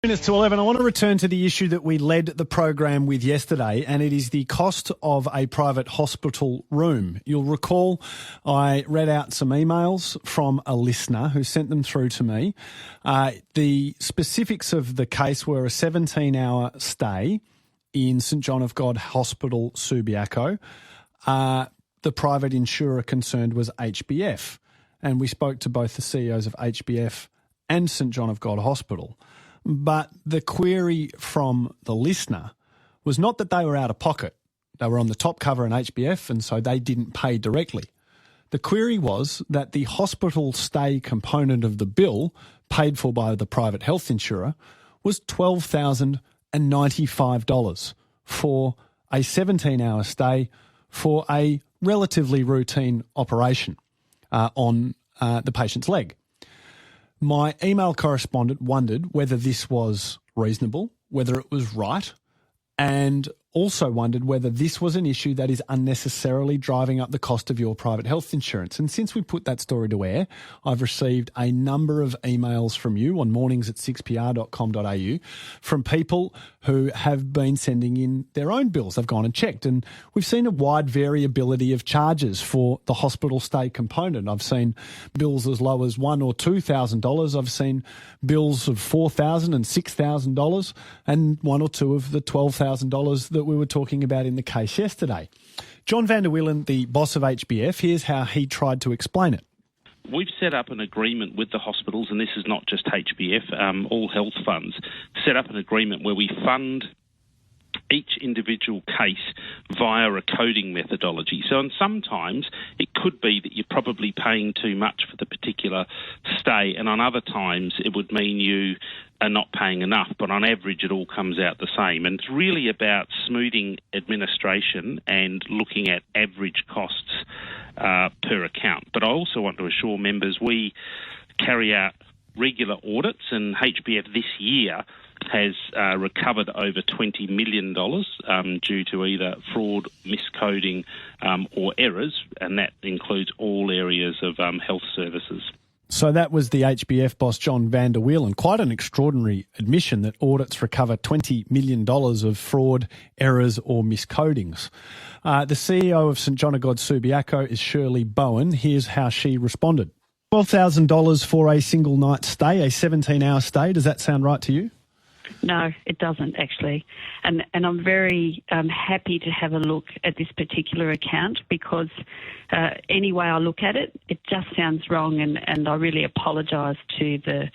Minutes to 11. I want to return to the issue that we led the program with yesterday, and it is the cost of a private hospital room. You'll recall I read out some emails from a listener who sent them through to me. The specifics of the case were a 17-hour stay in St John of God Hospital, Subiaco. The private insurer concerned was HBF, and we spoke to both the CEOs of HBF and St John of God Hospital. But the query from the listener was not that they were out of pocket. They were on the top cover in HBF, and so they didn't pay directly. The query was that the hospital stay component of the bill paid for by the private health insurer was $12,095 for a 17-hour stay for a relatively routine operation on the patient's leg. My email correspondent wondered whether this was reasonable, whether it was right, and also wondered whether this was an issue that is unnecessarily driving up the cost of your private health insurance. And since we put that story to air, I've received a number of emails from you on mornings@6pr.com.au from people who have been sending in their own bills. They've gone and checked, and we've seen a wide variability of charges for the hospital stay component. I've seen bills as low as $1,000 or $2,000. I've seen bills of $4,000 and $6,000, and one or two of the $12,000 that we were talking about in the case yesterday. John van der Wielen, the boss of HBF, here's how he tried to explain it. We've set up an agreement with the hospitals, and this is not just HBF, all health funds, set up an agreement where we fund each individual case via a coding methodology. So and sometimes it could be that you're probably paying too much for the particular stay, and on other times it would mean you are not paying enough, but on average it all comes out the same. And it's really about smoothing administration and looking at average costs per account. But I also want to assure members we carry out regular audits, and HBF this year has recovered over $20 million due to either fraud, miscoding or errors, and that includes all areas of health services. So that was the HBF boss, John van der Wielen. Quite an extraordinary admission that audits recover $20 million of fraud, errors or miscodings. The CEO of St John of God Subiaco is Shirley Bowen. Here's how she responded. $12,000 for a single night stay, a 17-hour stay. Does that sound right to you? No, it doesn't actually. And I'm very happy to have a look at this particular account because any way I look at it, it just sounds wrong, and I really apologise to the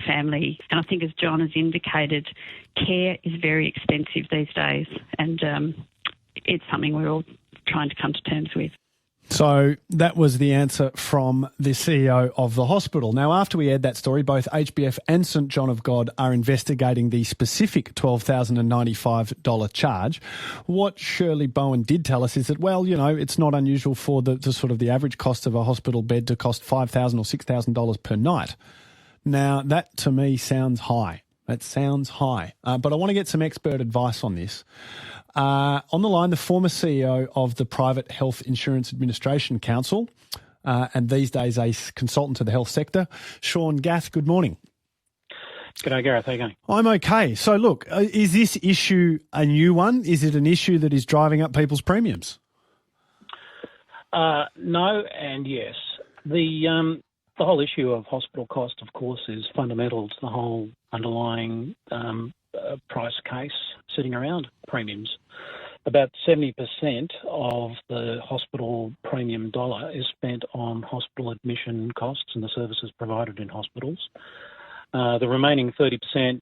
family. And I think, as John has indicated, care is very expensive these days, and it's something we're all trying to come to terms with. So that was the answer from the CEO of the hospital. Now, after we aired that story, both HBF and St John of God are investigating the specific $12,095 charge. What Shirley Bowen did tell us is that, well, you know, it's not unusual for the sort of the average cost of a hospital bed to cost $5,000 or $6,000 per night. Now, that to me sounds high. It sounds high. But I want to get some expert advice on this. On the line, the former CEO of the Private Health Insurance Administration Council, and these days a consultant to the health sector, Shaun Gath. Good morning. G'day, Gareth. How are you going? I'm okay. So, look, is this issue a new one? Is it an issue that is driving up people's premiums? No and yes. The whole issue of hospital cost, of course, is fundamental to the whole underlying price case sitting around premiums. About 70% of the hospital premium dollar is spent on hospital admission costs and the services provided in hospitals. The remaining 30%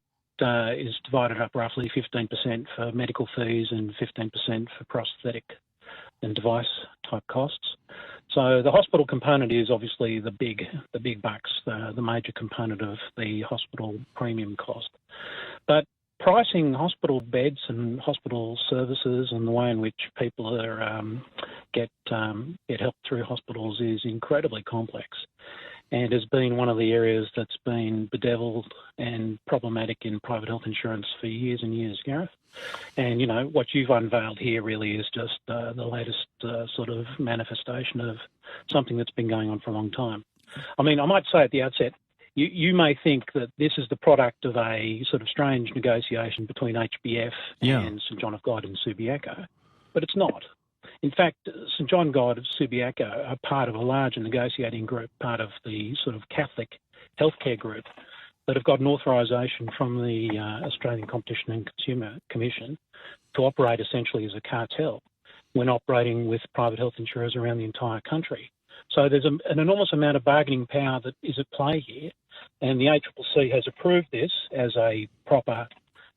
is divided up roughly 15% for medical fees and 15% for prosthetic and device type costs. So the hospital component is obviously the big bucks, the major component of the hospital premium cost. But pricing hospital beds and hospital services and the way in which people are get help through hospitals is incredibly complex, and has been one of the areas that's been bedeviled and problematic in private health insurance for years and years, Gareth. And, you know, what you've unveiled here really is just the latest sort of manifestation of something that's been going on for a long time. I mean, I might say at the outset, you may think that this is the product of a sort of strange negotiation between HBF and St John of God and Subiaco, but it's not. In fact, St John God of Subiaco are part of a larger negotiating group, part of the sort of Catholic healthcare group that have got an authorisation from the Australian Competition and Consumer Commission to operate essentially as a cartel when operating with private health insurers around the entire country. So there's an enormous amount of bargaining power that is at play here, and the ACCC has approved this as a proper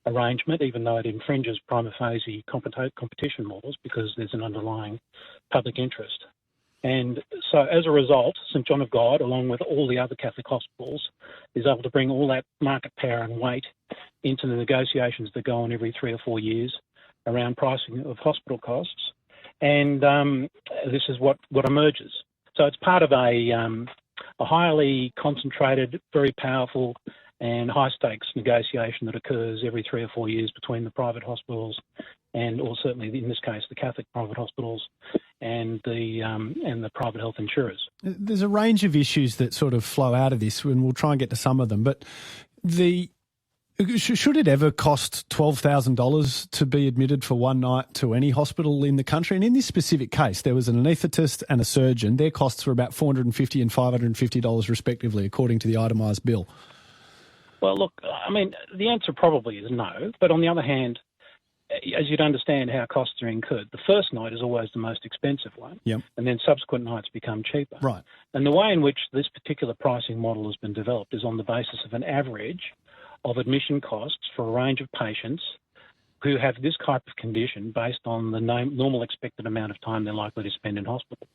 arrangement, even though it infringes prima facie competition models because there's an underlying public interest. And so as a result, St John of God, along with all the other Catholic hospitals, is able to bring all that market power and weight into the negotiations that go on every 3 or 4 years around pricing of hospital costs. And this is what emerges. So it's part of a highly concentrated, very powerful and high-stakes negotiation that occurs every 3 or 4 years between the private hospitals or certainly in this case the Catholic private hospitals and the private health insurers. There's a range of issues that sort of flow out of this, and we'll try and get to some of them. But should it ever cost $12,000 to be admitted for one night to any hospital in the country? And in this specific case, there was an anaesthetist and a surgeon. Their costs were about $450 and $550 respectively, according to the itemised bill. Well, look, I mean, the answer probably is no. But on the other hand, as you'd understand how costs are incurred, the first night is always the most expensive one, and then subsequent nights become cheaper. Right. And the way in which this particular pricing model has been developed is on the basis of an average of admission costs for a range of patients who have this type of condition based on the normal expected amount of time they're likely to spend in hospital.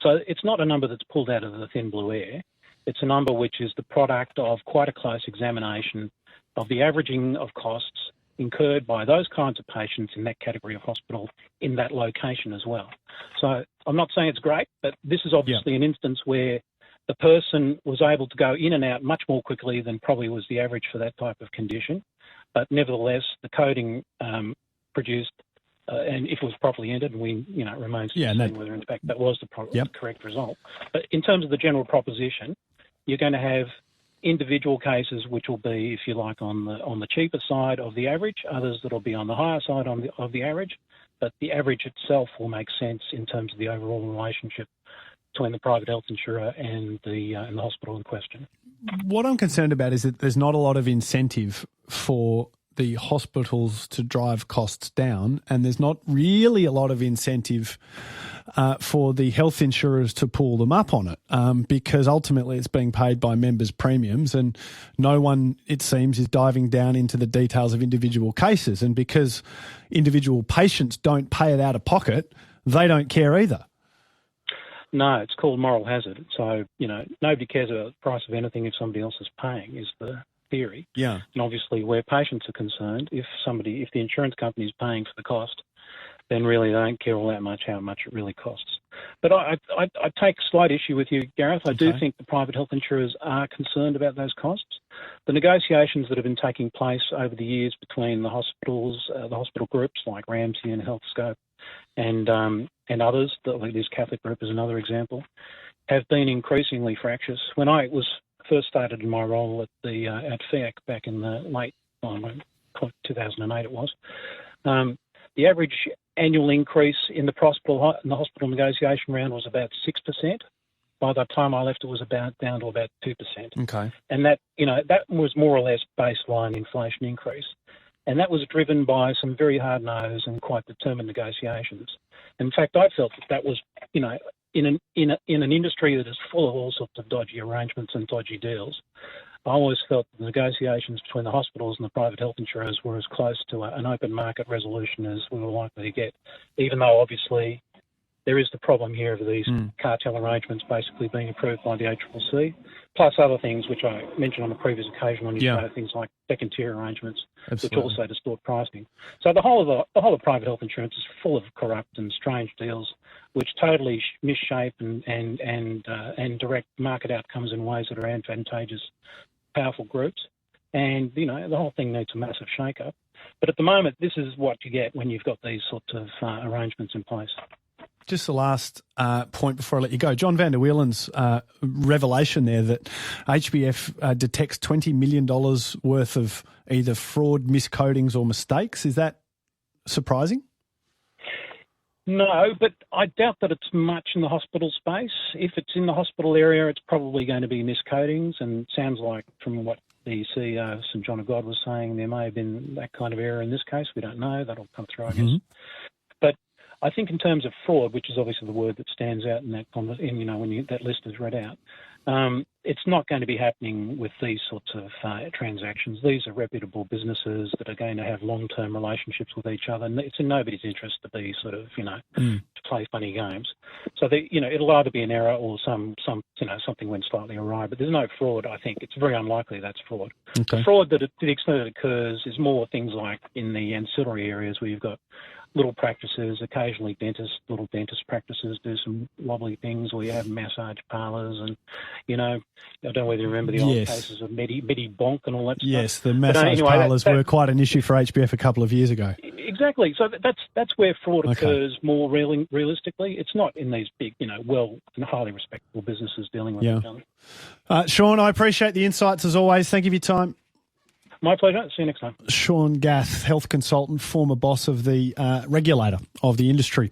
So it's not a number that's pulled out of the thin blue air. It's a number which is the product of quite a close examination of the averaging of costs incurred by those kinds of patients in that category of hospital in that location as well. So I'm not saying it's great, but this is obviously an instance where the person was able to go in and out much more quickly than probably was the average for that type of condition. But nevertheless, the coding produced, and if it was properly entered, and it remains to be seen whether in fact that was the correct result. But in terms of the general proposition, you're going to have individual cases which will be, if you like, on the cheaper side of the average, others that will be on the higher side of the average, but the average itself will make sense in terms of the overall relationship between the private health insurer and the hospital in question. What I'm concerned about is that there's not a lot of incentive for the hospitals to drive costs down, and there's not really a lot of incentive for the health insurers to pull them up on it, because ultimately it's being paid by members' premiums, and no one, it seems, is diving down into the details of individual cases. And because individual patients don't pay it out of pocket, they don't care either. No, it's called moral hazard. So, nobody cares about the price of anything if somebody else is paying, is the theory. Yeah. And obviously where patients are concerned, if the insurance company is paying for the cost, then really they don't care all that much how much it really costs. But I take slight issue with you, Gareth. I do think the private health insurers are concerned about those costs. The negotiations that have been taking place over the years between the hospitals, the hospital groups like Ramsay and Healthscope and others, this Catholic group is another example, have been increasingly fractious. When I was first started in my role at FEAC back in the late 2008 it was, the average annual increase in the hospital negotiation round was about 6%. By the time I left, it was down to about 2%. Okay. And that was more or less baseline inflation increase. And that was driven by some very hard-nosed and quite determined negotiations. In fact, I felt that was, in an industry that is full of all sorts of dodgy arrangements and dodgy deals, I always felt that the negotiations between the hospitals and the private health insurers were as close to an open market resolution as we were likely to get, even though obviously there is the problem here of these cartel arrangements basically being approved by the ACCC, plus other things which I mentioned on a previous occasion on your show, things like second-tier arrangements, which also distort pricing. So the whole of private health insurance is full of corrupt and strange deals which totally misshape and direct market outcomes in ways that are advantageous to powerful groups. And, the whole thing needs a massive shake-up. But at the moment, this is what you get when you've got these sorts of arrangements in place. Just the last point before I let you go. John van der Wielen's revelation there that HBF detects $20 million worth of either fraud, miscodings or mistakes. Is that surprising? No, but I doubt that it's much in the hospital space. If it's in the hospital area, it's probably going to be miscodings, and it sounds like from what the CEO of St John of God was saying, there may have been that kind of error in this case. We don't know. That'll come through, I guess. But I think in terms of fraud, which is obviously the word that stands out in that when that list is read out, it's not going to be happening with these sorts of transactions. These are reputable businesses that are going to have long-term relationships with each other, and it's in nobody's interest to be sort of, to play funny games. So it'll either be an error or something went slightly awry. But there's no fraud. I think it's very unlikely that's fraud. Okay. The fraud to the extent it occurs is more things like in the ancillary areas where you've got little practices, occasionally little dentist practices do some lovely things, or you have massage parlours and, I don't know whether you remember the old cases of Medi Bonk and all that stuff. Yes, the massage parlours were quite an issue for HBF a couple of years ago. Exactly. So that's where fraud occurs more realistically. It's not in these big, well and highly respectable businesses dealing with each other. Shaun, I appreciate the insights as always. Thank you for your time. My pleasure. See you next time. Shaun Gath, health consultant, former boss of the regulator of the industry.